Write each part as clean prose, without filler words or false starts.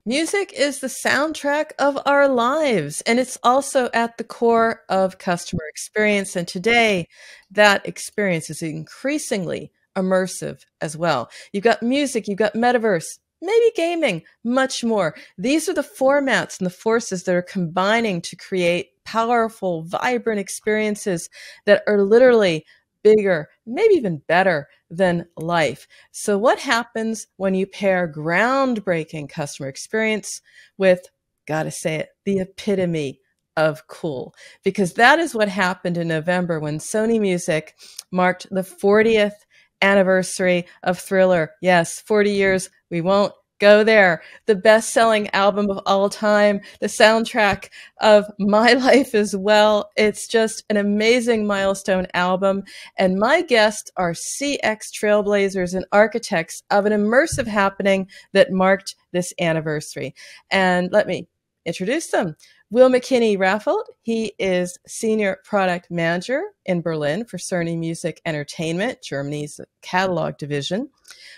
Music is the soundtrack of our lives, and it's also at the core of customer experience. And today, that experience is increasingly immersive as well. You've got music, you've got metaverse, maybe gaming, much more. These are the formats and the forces that are combining to create powerful, vibrant experiences that are literally bigger, maybe even better than life. So what happens when you pair groundbreaking customer experience with, gotta say it, the epitome of cool? Because that is what happened in November when Sony Music marked the 40th anniversary of Thriller. Yes, 40 years. We won't go there. The best-selling album of all time, the soundtrack of my life as well. It's just an amazing milestone album. And my guests are CX trailblazers and architects of an immersive happening that marked this anniversary. And let me introduce them. Will McKinney-Raphelt, he is Senior Product Manager in Berlin for Sony Music Entertainment, Germany's catalog division.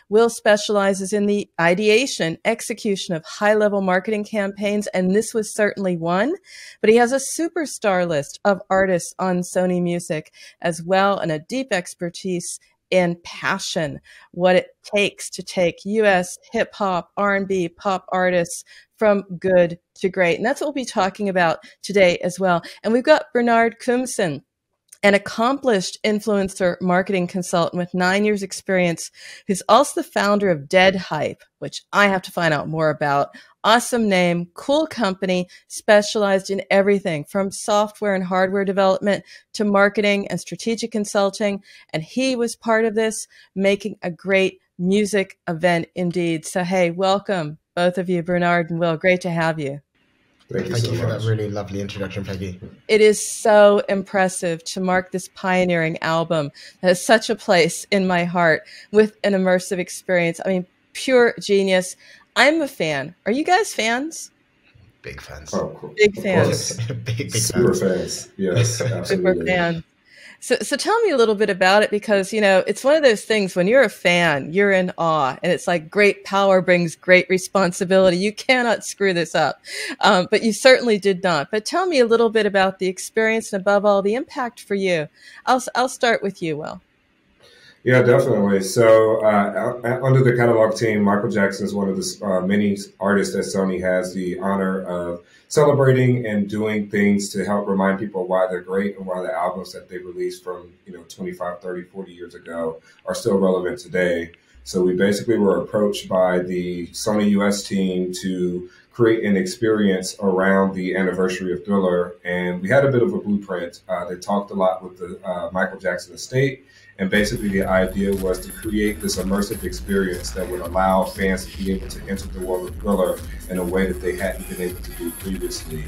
Will specializes in the ideation, execution of high-level marketing campaigns, and this was certainly one. But he has a superstar list of artists on Sony Music as well, and a deep expertise in passion, what it takes to take U.S. hip-hop, R&B, pop artists from good to great. And that's what we'll be talking about today as well. And we've got Bernard Koomson, an accomplished influencer marketing consultant with 9 years experience, who's also the founder of deadHYPE, which I have to find out more about. Awesome name, cool company, specialized in everything from software and hardware development to marketing and strategic consulting. And he was part of this, making a great music event indeed. So, hey, welcome, both of you, Bernard and Will. Great to have you. Thank you for that really lovely introduction, Peggy. It is so impressive to mark this pioneering album that has such a place in my heart with an immersive experience. I mean, pure genius. I'm a fan. Are you guys fans? Big fans. Oh, cool. Big fans. big Super fans. Yes, absolutely. Super fans. So tell me a little bit about it, because, you know, it's one of those things when you're a fan, you're in awe, and it's like great power brings great responsibility. You cannot screw this up. But you certainly did not. But tell me a little bit about the experience and above all, the impact for you. I'll start with you, Will. Yeah, definitely. So under the catalog team, Michael Jackson is one of the many artists that Sony has the honor of celebrating and doing things to help remind people why they're great and why the albums that they released from 25, 30, 40 years ago are still relevant today. So we basically were approached by the Sony US team to create an experience around the anniversary of Thriller. And we had a bit of a blueprint. They talked a lot with the Michael Jackson estate. And basically the idea was to create this immersive experience that would allow fans to be able to enter the world of Thriller in a way that they hadn't been able to do previously.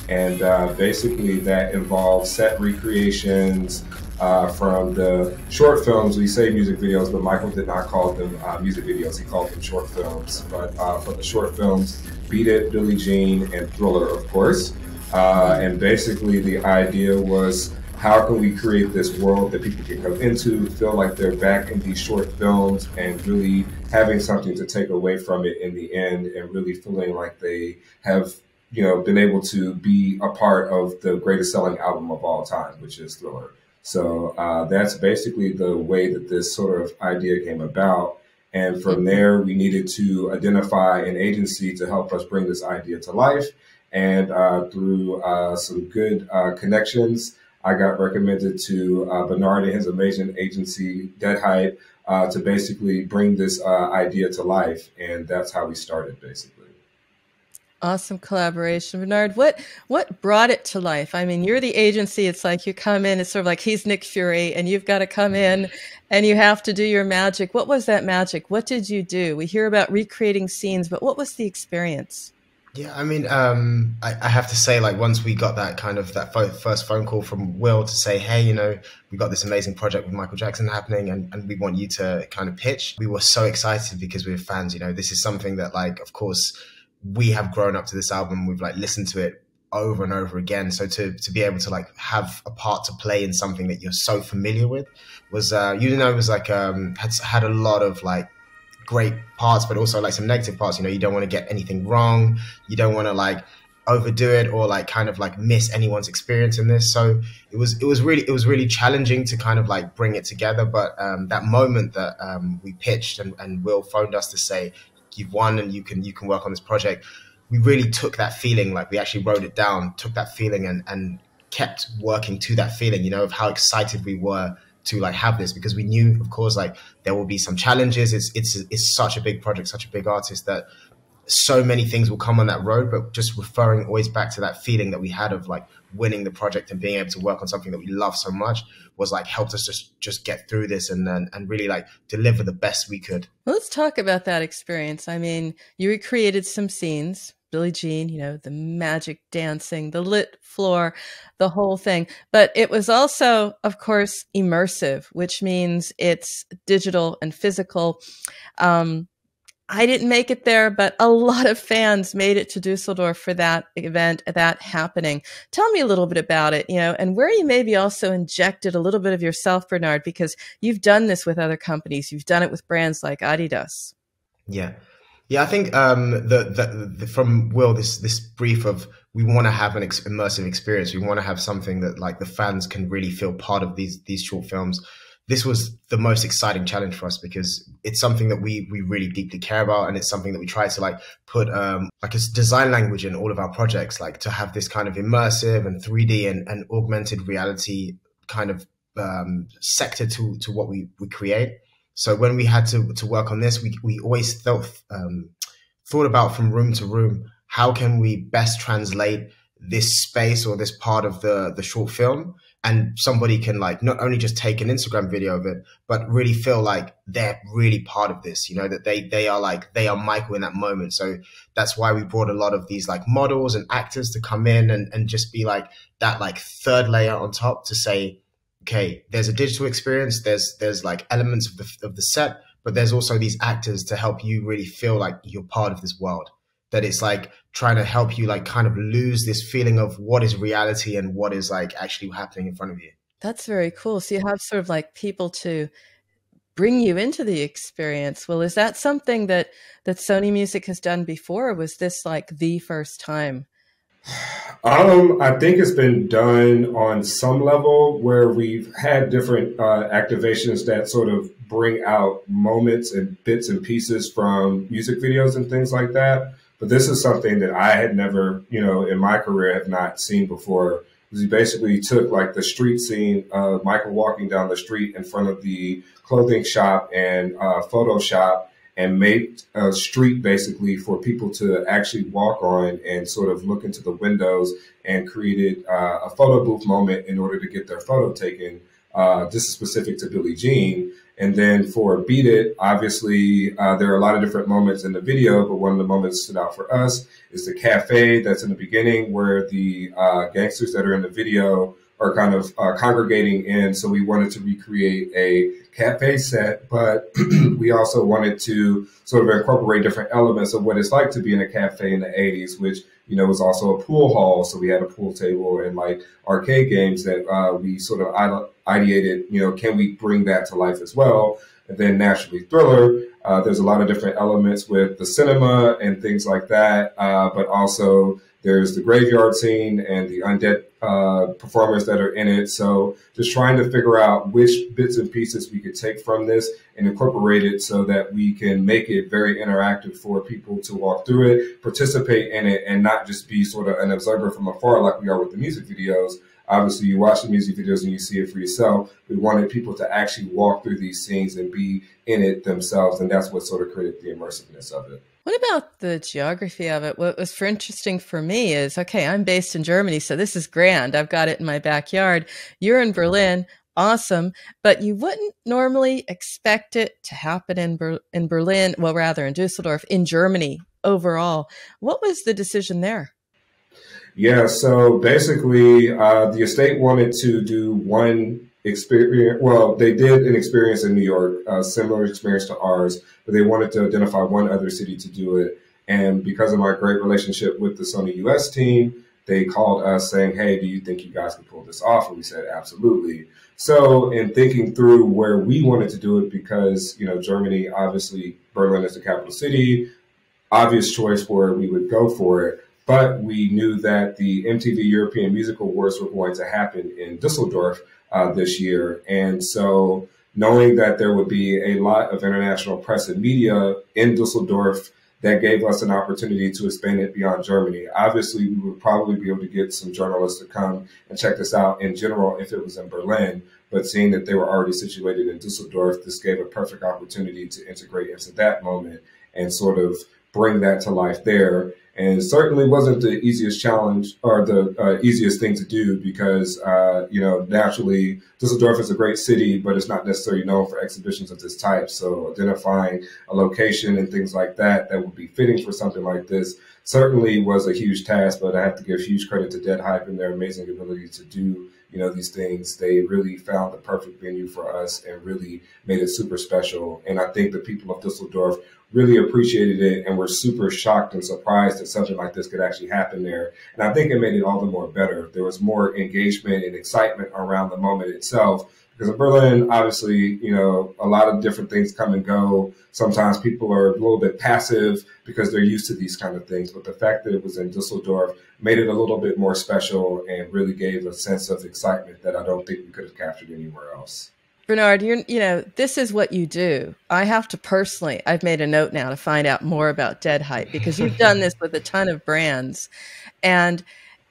And basically that involves set recreations from the short films. We say music videos, but Michael did not call them music videos. He called them short films. But for the short films, Beat It, Billie Jean, and Thriller, of course. And basically the idea was, how can we create this world that people can come into, feel like they're back in these short films and really having something to take away from it in the end, and really feeling like they have, been able to be a part of the greatest selling album of all time, which is Thriller. So that's basically the way that this sort of idea came about. And from there, we needed to identify an agency to help us bring this idea to life. And through some good connections, I got recommended to Bernard and his amazing agency, deadHYPE, to basically bring this idea to life. And that's how we started, basically. Awesome collaboration. Bernard, what brought it to life? I mean, you're the agency. It's like you come in, it's sort of like he's Nick Fury, and you've got to come in and you have to do your magic. What was that magic? What did you do? We hear about recreating scenes, but what was the experience? Yeah, I mean, I have to say, like, once we got that first phone call from Will to say, hey, we've got this amazing project with Michael Jackson happening, and we want you to kind of pitch. We were so excited because we're fans. This is something that, like, of course, we have grown up to this album. We've like listened to it over and over again. So to be able to like have a part to play in something that you're so familiar with was, was like, had a lot of like great parts, but also like some negative parts. You know, you don't want to get anything wrong. You don't want to like overdo it or like kind of like miss anyone's experience in this. So it was really challenging to kind of like bring it together. But that moment that we pitched and Will phoned us to say, you've won and you can work on this project, we really took that feeling, like we actually wrote it down, took that feeling and kept working to that feeling, you know, of how excited we were to like have this, because we knew, of course, like there will be some challenges. It's such a big project, such a big artist, that so many things will come on that road, but just referring always back to that feeling that we had of like winning the project and being able to work on something that we love so much was like helped us just get through this and really like deliver the best we could. Well, let's talk about that experience. I mean, you recreated some scenes, Billie Jean, you know, the magic dancing, the lit floor, the whole thing. But it was also, of course, immersive, which means it's digital and physical. I didn't make it there, but a lot of fans made it to Dusseldorf for that event, that happening. Tell me a little bit about it, you know, and where you maybe also injected a little bit of yourself, Bernard, because you've done this with other companies. You've done it with brands like Adidas. Yeah. I think from Will, this brief of we want to have an immersive experience. We want to have something that like the fans can really feel part of these short films. This was the most exciting challenge for us because it's something that we really deeply care about, and it's something that we try to like put like a design language in all of our projects, like to have this kind of immersive and 3D and augmented reality kind of sector to what we create. So when we had to work on this, we always thought about from room to room, how can we best translate this space or this part of the short film, and somebody can like not only just take an Instagram video of it, but really feel like they're really part of this, you know, that they are Michael in that moment. So that's why we brought a lot of these like models and actors to come in and just be like that like third layer on top to say, okay, there's a digital experience, there's like elements of the set, but there's also these actors to help you really feel like you're part of this world. That it's like trying to help you like kind of lose this feeling of what is reality and what is like actually happening in front of you. That's very cool. So you have sort of like people to bring you into the experience. Well, is that something that Sony Music has done before, or was this like the first time? I think it's been done on some level where we've had different activations that sort of bring out moments and bits and pieces from music videos and things like that. But this is something that I had never, you know, in my career have not seen before. He basically took like the street scene of Michael walking down the street in front of the clothing shop and photo shop and made a street basically for people to actually walk on and sort of look into the windows, and created a photo booth moment in order to get their photo taken. This is specific to Billie Jean. And then for Beat It, obviously, there are a lot of different moments in the video, but one of the moments that stood out for us is the cafe that's in the beginning where the gangsters that are in the video are kind of congregating in. So we wanted to recreate a cafe set, but we also wanted to sort of incorporate different elements of what it's like to be in a cafe in the 80s, which, you know, was also a pool hall. So we had a pool table and like arcade games that we sort of ideated, you know, can we bring that to life as well? And then naturally Thriller, there's a lot of different elements with the cinema and things like that, but also there's the graveyard scene and the undead performers that are in it. So just trying to figure out which bits and pieces we could take from this and incorporate it so that we can make it very interactive for people to walk through it, participate in it, and not just be sort of an observer from afar like we are with the music videos. Obviously, you watch the music videos and you see it for yourself. We wanted people to actually walk through these scenes and be in it themselves, and that's what sort of created the immersiveness of it. What about the geography of it? What was interesting for me is, okay, I'm based in Germany, so this is grand. I've got it in my backyard. You're in Berlin. Awesome. But you wouldn't normally expect it to happen in Berlin, well, rather in Dusseldorf, in Germany overall. What was the decision there? Yeah, so basically the estate wanted to do one experience. Well, they did an experience in New York, a similar experience to ours, but they wanted to identify one other city to do it. And because of my great relationship with the Sony US team, they called us saying, hey, do you think you guys can pull this off? And we said, absolutely. So in thinking through where we wanted to do it, because, Germany, obviously Berlin is the capital city, obvious choice where we would go for it. But we knew that the MTV European Music Awards were going to happen in Düsseldorf this year. And so knowing that there would be a lot of international press and media in Düsseldorf, that gave us an opportunity to expand it beyond Germany. Obviously, we would probably be able to get some journalists to come and check this out in general if it was in Berlin. But seeing that they were already situated in Düsseldorf, this gave a perfect opportunity to integrate into that moment and sort of bring that to life there. And certainly wasn't the easiest challenge or the easiest thing to do because, naturally, Düsseldorf is a great city, but it's not necessarily known for exhibitions of this type. So identifying a location and things like that would be fitting for something like this certainly was a huge task, but I have to give huge credit to deadHYPE and their amazing ability to do these things. They really found the perfect venue for us and really made it super special. And I think the people of Düsseldorf really appreciated it and were super shocked and surprised that something like this could actually happen there. And I think it made it all the more better. There was more engagement and excitement around the moment itself. Because in Berlin, obviously, a lot of different things come and go. Sometimes people are a little bit passive because they're used to these kind of things. But the fact that it was in Düsseldorf made it a little bit more special and really gave a sense of excitement that I don't think we could have captured anywhere else. Bernard, this is what you do. I have to personally, I've made a note now to find out more about deadHYPE because you've done this with a ton of brands. And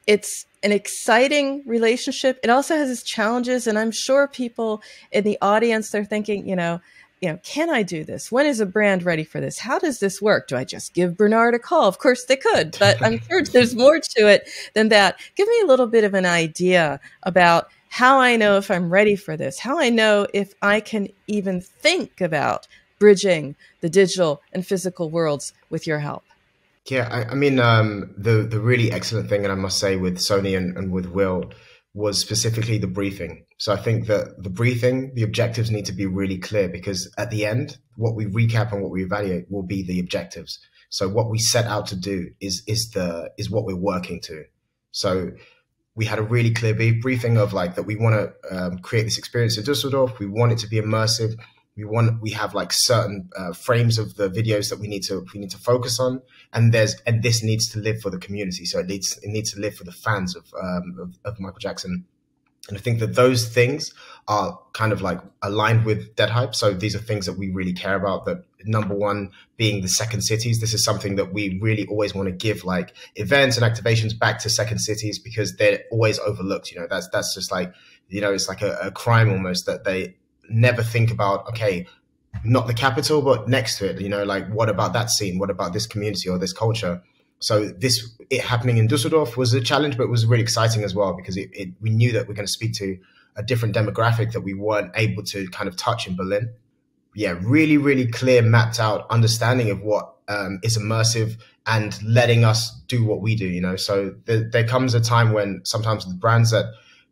it's an exciting relationship. It also has its challenges. And I'm sure people in the audience, they're thinking, can I do this? When is a brand ready for this? How does this work? Do I just give Bernard a call? Of course they could, but I'm sure there's more to it than that. Give me a little bit of an idea about how I know if I'm ready for this, how I know if I can even think about bridging the digital and physical worlds with your help. Yeah, I mean, the really excellent thing, and I must say with Sony and with Will, was specifically the briefing. So I think that the briefing, the objectives need to be really clear because at the end, what we recap and what we evaluate will be the objectives. So what we set out to do is what we're working to. So we had a really clear briefing of that we want to create this experience in Düsseldorf. We want it to be immersive. We have certain frames of the videos that we need to focus on, and this needs to live for the community. So it needs to live for the fans of Michael Jackson. And I think that those things are kind of aligned with deadHYPE. So these are things that we really care about. That number one being the second cities. This is something that we really always want to give events and activations back to second cities because they're always overlooked. That's just it's like a crime almost that they never think about, okay, not the capital, but next to it, what about that scene? What about this community or this culture? So it happening in Düsseldorf was a challenge, but it was really exciting as well because we knew that we're going to speak to a different demographic that we weren't able to kind of touch in Berlin. Yeah, really, really clear, mapped out understanding of what is immersive and letting us do what we do, So there comes a time when sometimes the brands that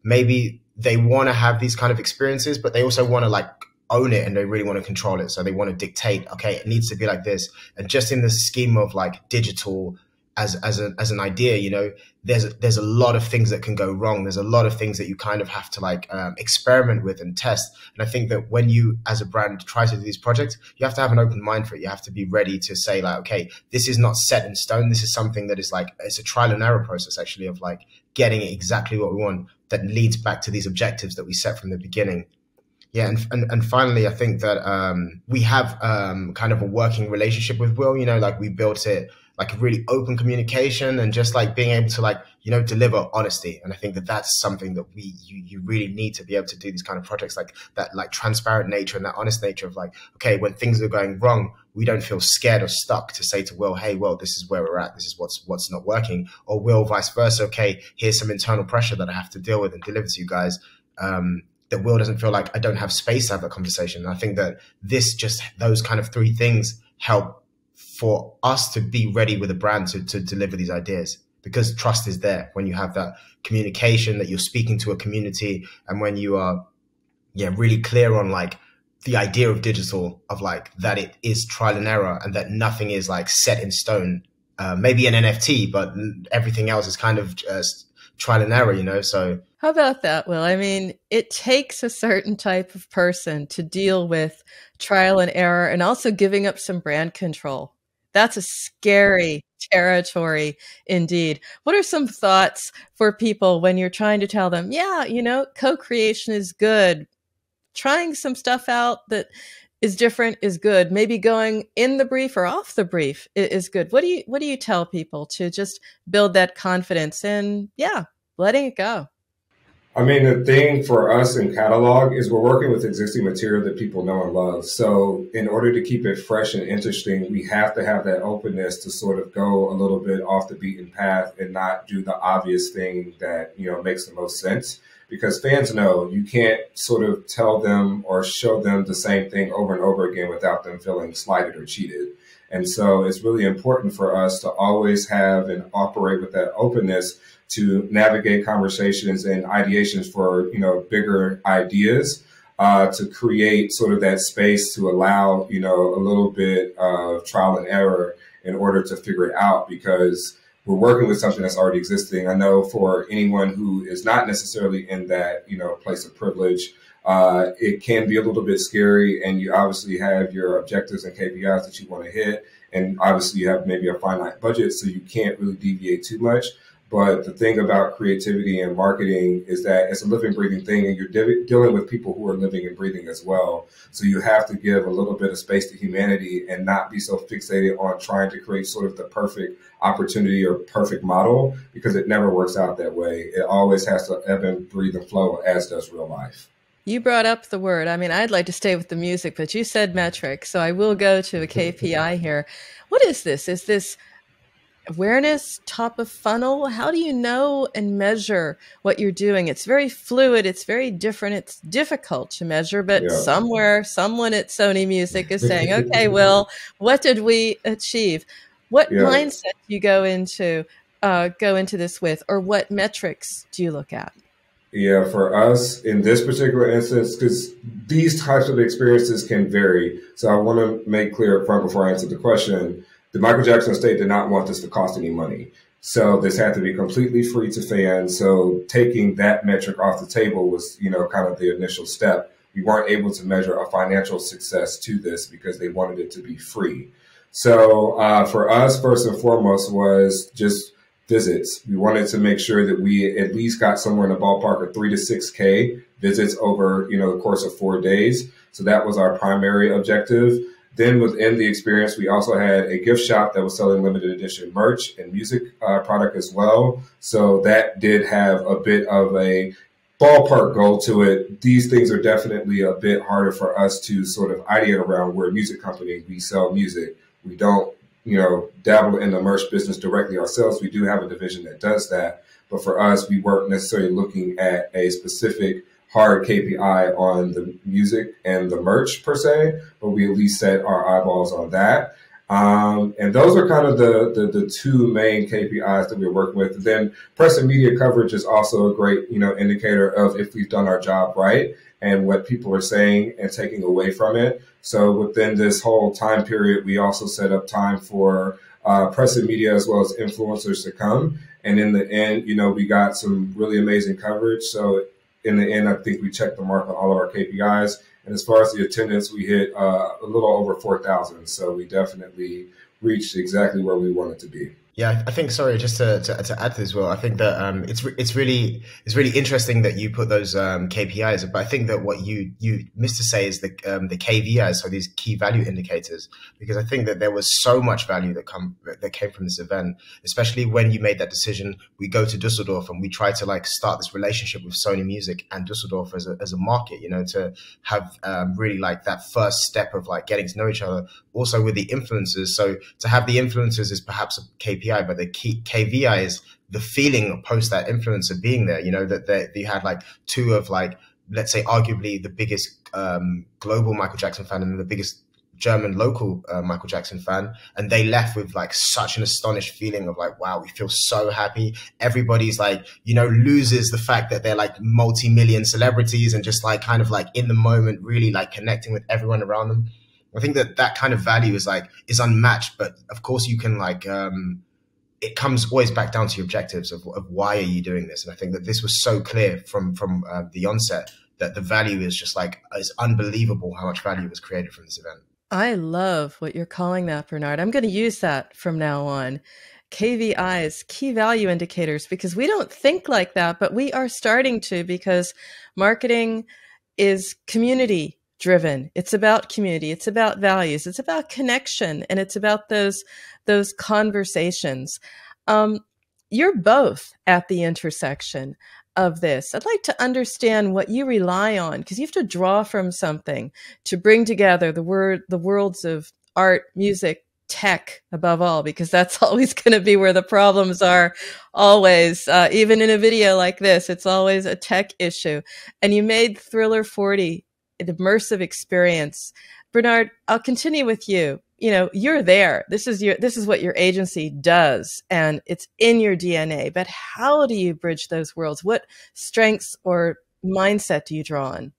maybe they want to have these kind of experiences, but they also want to own it and they really want to control it. So they want to dictate, okay, it needs to be like this. And just in the scheme of digital as an idea, there's a lot of things that can go wrong. There's a lot of things that you kind of have to experiment with and test. And I think that when you as a brand try to do these projects, you have to have an open mind for it. You have to be ready to say okay, this is not set in stone. This is something that is it's a trial and error process actually of getting it exactly what we want that leads back to these objectives that we set from the beginning. Yeah, and finally, I think that we have kind of a working relationship with Will. We built it a really open communication and just being able to deliver honesty. And I think that that's something that you really need to be able to do these kind of projects that transparent nature and that honest nature of okay, when things are going wrong, we don't feel scared or stuck to say to Will, hey, Will, this is where we're at. This is what's not working. Or Will, vice versa. Okay, here's some internal pressure that I have to deal with and deliver to you guys. That Will doesn't feel I don't have space to have that conversation. And I think that those kind of three things help for us to be ready with a brand to deliver these ideas, because trust is there when you have that communication, that you're speaking to a community, and when you are really clear on the idea of digital, of that it is trial and error and that nothing is set in stone. maybe an NFT, but everything else is kind of just trial and error, you know? So how about that, Will? I mean, it takes a certain type of person to deal with trial and error and also giving up some brand control. That's a scary territory indeed. What are some thoughts for people when you're trying to tell them, yeah, you know, co-creation is good. Trying some stuff out that is different is good. Maybe going in the brief or off the brief is good. What do you tell people to just build that confidence and letting it go? I mean, the thing for us in catalog is we're working with existing material that people know and love. So in order to keep it fresh and interesting, we have to have that openness to sort of go a little bit off the beaten path and not do the obvious thing that, you know, makes the most sense. Because fans know you can't sort of tell them or show them the same thing over and over again without them feeling slighted or cheated. And so it's really important for us to always have and operate with that openness to navigate conversations and ideations for, you know, bigger ideas, to create sort of that space to allow, you know, a little bit of trial and error in order to figure it out, because we're working with something that's already existing. I know for anyone who is not necessarily in that, you know, place of privilege, it can be a little bit scary, and you obviously have your objectives and KPIs that you want to hit. And obviously you have maybe a finite budget, so you can't really deviate too much. But the thing about creativity and marketing is that it's a living, breathing thing, and you're dealing with people who are living and breathing as well. So you have to give a little bit of space to humanity and not be so fixated on trying to create sort of the perfect opportunity or perfect model, because it never works out that way. It always has to ebb and breathe and flow, as does real life. You brought up the word. I mean, I'd like to stay with the music, but you said metrics, so I will go to a KPI here. What is this? Is this awareness, top of funnel? How do you know and measure what you're doing? It's very fluid. It's very different. It's difficult to measure, but somewhere, someone at Sony Music is saying, okay, Will, what did we achieve? What mindset do you go into this with, or what metrics do you look at? Yeah, for us in this particular instance, because these types of experiences can vary. So I want to make clear up front before I answer the question, the Michael Jackson estate did not want this to cost any money. So this had to be completely free to fans. So taking that metric off the table was, you know, kind of the initial step. We weren't able to measure a financial success to this because they wanted it to be free. So for us, first and foremost, was just visits. We wanted to make sure that we at least got somewhere in the ballpark of 3 to 6K visits over, you know, the course of 4 days. So that was our primary objective. Then within the experience, we also had a gift shop that was selling limited edition merch and music product as well. So that did have a bit of a ballpark goal to it. These things are definitely a bit harder for us to sort of ideate around. We're a music company. We sell music. We don't, you know, dabble in the merch business directly ourselves. We do have a division that does that. But for us, we weren't necessarily looking at a specific hard KPI on the music and the merch per se, but we at least set our eyeballs on that. And those are kind of the two main KPIs that we're working with. Then press and media coverage is also a great, you know, indicator of if we've done our job right and what people are saying and taking away from it. So within this whole time period, we also set up time for press and media as well as influencers to come. And in the end, you know, we got some really amazing coverage. So in the end, I think we checked the mark on all of our KPIs. And as far as the attendance, we hit a little over 4,000. So we definitely reached exactly where we wanted to be. Yeah, I think, sorry, just to add to this, Will, I think that it's really interesting that you put those KPIs, but I think that what you missed to say is the KVIs, so these key value indicators, because I think that there was so much value that came from this event, especially when you made that decision. We go to Dusseldorf and we try to like start this relationship with Sony Music and Dusseldorf as a market, you know, to have really like that first step of like getting to know each other. Also with the influencers, so to have the influencers is perhaps a KPI, but the key KVI is the feeling post that influencer being there. You know, that you had like two of like, let's say arguably the biggest global Michael Jackson fan and the biggest German local Michael Jackson fan, and they left with like such an astonished feeling of like, wow, we feel so happy. Everybody's like, you know, loses the fact that they're like multi-million celebrities and just like kind of like in the moment, really like connecting with everyone around them. I think that kind of value is unmatched, but of course you can like it comes always back down to your objectives of why are you doing this. And I think that this was so clear from the onset that the value is just like, it's unbelievable how much value was created from this event. I love what you're calling that, Bernard. I'm going to use that from now on. KVIs, key value indicators, because we don't think like that, but we are starting to, because marketing is community driven. It's about community. It's about values. It's about connection. And it's about those conversations. You're both at the intersection of this. I'd like to understand what you rely on, because you have to draw from something to bring together the worlds of art, music, tech, above all, because that's always going to be where the problems are always. Even in a video like this, it's always a tech issue. And you made Thriller 40 an immersive experience. Bernard, I'll continue with you. You know, you're there. This is what your agency does, and it's in your DNA. But how do you bridge those worlds? What strengths or mindset do you draw on?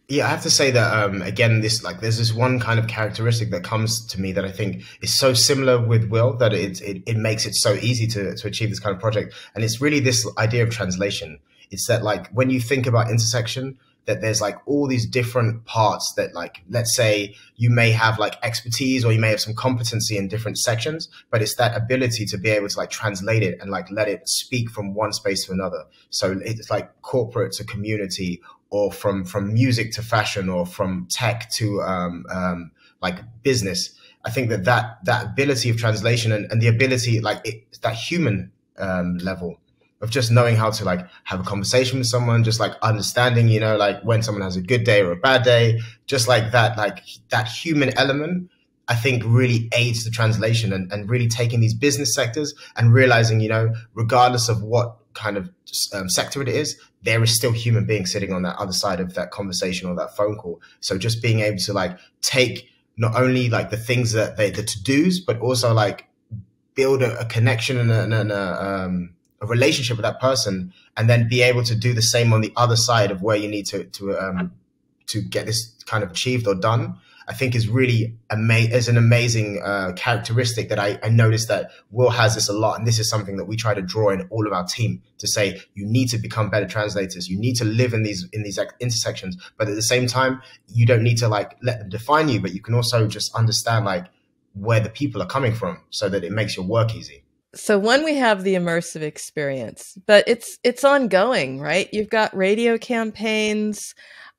Yeah, I have to say that, again, there's this one kind of characteristic that comes to me that I think is so similar with Will that it makes it so easy to achieve this kind of project. And it's really this idea of translation. It's that, like, when you think about intersection, that there's like all these different parts that, like, let's say you may have like expertise or you may have some competency in different sections, but it's that ability to be able to like translate it and like let it speak from one space to another. So it's like corporate to community, or from music to fashion, or from tech to like business. I think that ability of translation and the ability, like it's that human level of just knowing how to like have a conversation with someone, just like understanding, you know, like when someone has a good day or a bad day, just like that human element, I think really aids the translation and really taking these business sectors and realizing, you know, regardless of what kind of sector it is, there is still human beings sitting on that other side of that conversation or that phone call. So just being able to like take not only like the things that the to-dos, but also like build a connection and a relationship with that person, and then be able to do the same on the other side of where you need to get this kind of achieved or done, I think is really is an amazing characteristic that I noticed that Will has this a lot. And this is something that we try to draw in all of our team, to say, you need to become better translators. You need to live in these intersections, but at the same time, you don't need to like let them define you, but you can also just understand like where the people are coming from so that it makes your work easy. So one, we have the immersive experience, but it's ongoing, right? You've got radio campaigns,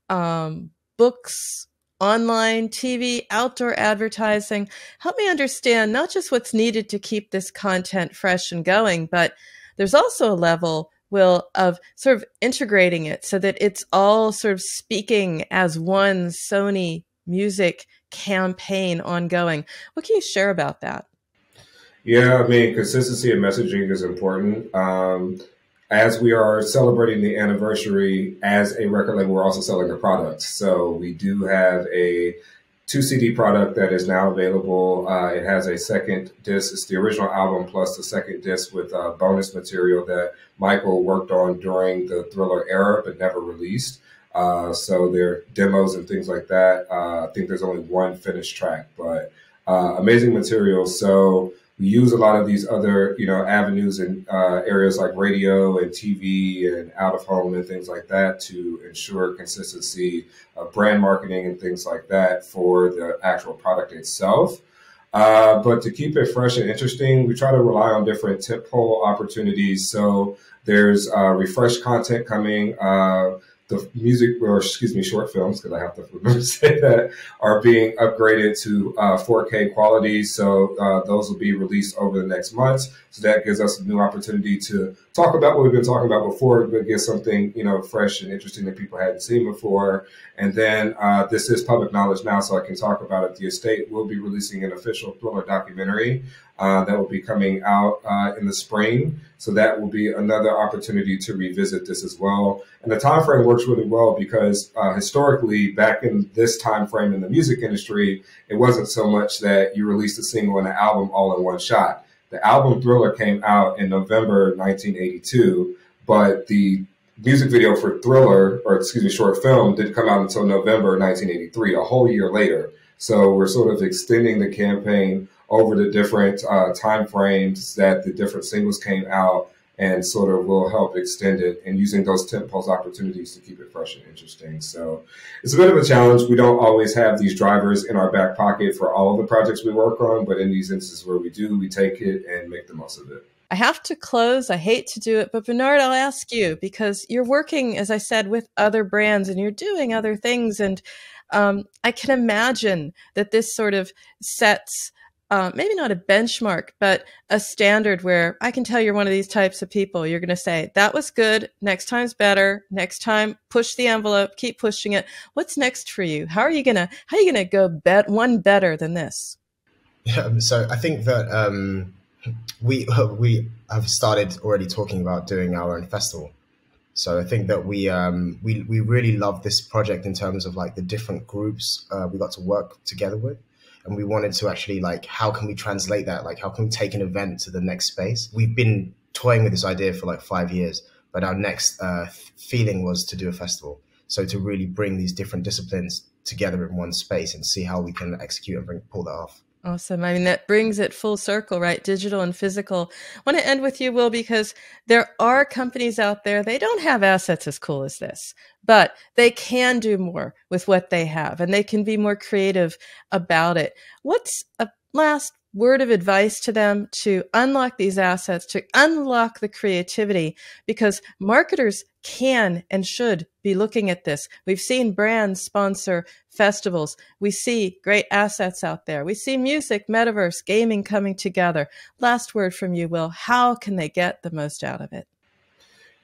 books, online, TV, outdoor advertising. Help me understand not just what's needed to keep this content fresh and going, but there's also a level, Will, of sort of integrating it so that it's all sort of speaking as one Sony music campaign ongoing. What can you share about that? Yeah, I mean, consistency in messaging is important. As we are celebrating the anniversary as a record label, we're also selling a product. So we do have a 2 CD product that is now available. It has a second disc. It's the original album plus the second disc with bonus material that Michael worked on during the Thriller era but never released. So there are demos and things like that. I think there's only one finished track, but amazing material. So we use a lot of these other, you know, avenues and areas like radio and TV and out of home and things like that to ensure consistency of brand marketing and things like that for the actual product itself. But to keep it fresh and interesting, we try to rely on different tentpole opportunities. So there's refresh content coming. The music, or excuse me, short films, because I have to remember to say that, are being upgraded to 4K quality. So those will be released over the next months. So that gives us a new opportunity to talk about what we've been talking about before, but get something, you know, fresh and interesting that people hadn't seen before. And then this is public knowledge now, so I can talk about it. The estate will be releasing an official Thriller documentary that will be coming out in the spring. So that will be another opportunity to revisit this as well. And the time frame works really well because historically, back in this time frame in the music industry, it wasn't so much that you released a single and an album all in one shot. The album Thriller came out in November 1982, but the music video for Thriller, or excuse me, short film, didn't come out until November 1983, a whole year later. So we're sort of extending the campaign over the different time frames that the different singles came out, and sort of will help extend it, and using those tentpole opportunities to keep it fresh and interesting. So it's a bit of a challenge. We don't always have these drivers in our back pocket for all of the projects we work on, but in these instances where we do, we take it and make the most of it. I have to close. I hate to do it, but Bernard, I'll ask you, because you're working, as I said, with other brands and you're doing other things. And I can imagine that this sort of sets maybe not a benchmark, but a standard where I can tell you're one of these types of people. You're going to say, that was good. Next time's better. Next time, push the envelope, keep pushing it. What's next for you? How are you going to go one better than this? Yeah, so I think that we have started already talking about doing our own festival. So I think that we really love this project in terms of like the different groups we got to work together with. And we wanted to actually, like, how can we translate that? Like, how can we take an event to the next space? We've been toying with this idea for like 5 years, but our next feeling was to do a festival. So to really bring these different disciplines together in one space and see how we can execute and pull that off. Awesome. I mean, that brings it full circle, right? Digital and physical. I want to end with you, Will, because there are companies out there, they don't have assets as cool as this, but they can do more with what they have and they can be more creative about it. What's a last word of advice to them to unlock these assets, to unlock the creativity? Because marketers can and should be looking at this. We've seen brands sponsor festivals. We see great assets out there. We see music, metaverse, gaming coming together. Last word from you, Will. How can they get the most out of it?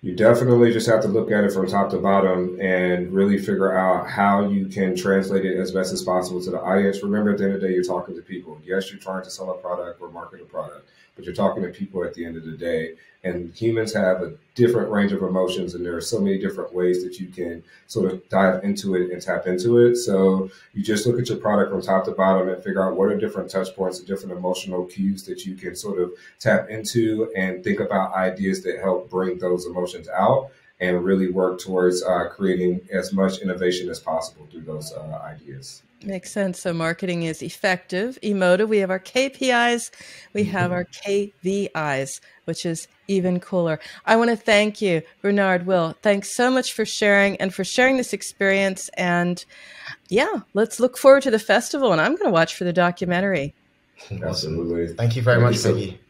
You definitely just have to look at it from top to bottom and really figure out how you can translate it as best as possible to the audience. Remember, at the end of the day, you're talking to people. Yes, you're trying to sell a product or market a product, but you're talking to people at the end of the day. And humans have a different range of emotions, and there are so many different ways that you can sort of dive into it and tap into it. So you just look at your product from top to bottom and figure out what are different touch points and different emotional cues that you can sort of tap into, and think about ideas that help bring those emotions out, and really work towards creating as much innovation as possible through those ideas. Makes sense. So marketing is effective, emotive. We have our KPIs. We have our KVIs, which is even cooler. I want to thank you, Bernard, Will. Thanks so much for sharing and for sharing this experience. And yeah, let's look forward to the festival. And I'm going to watch for the documentary. Absolutely. Thank you very much, Peggy.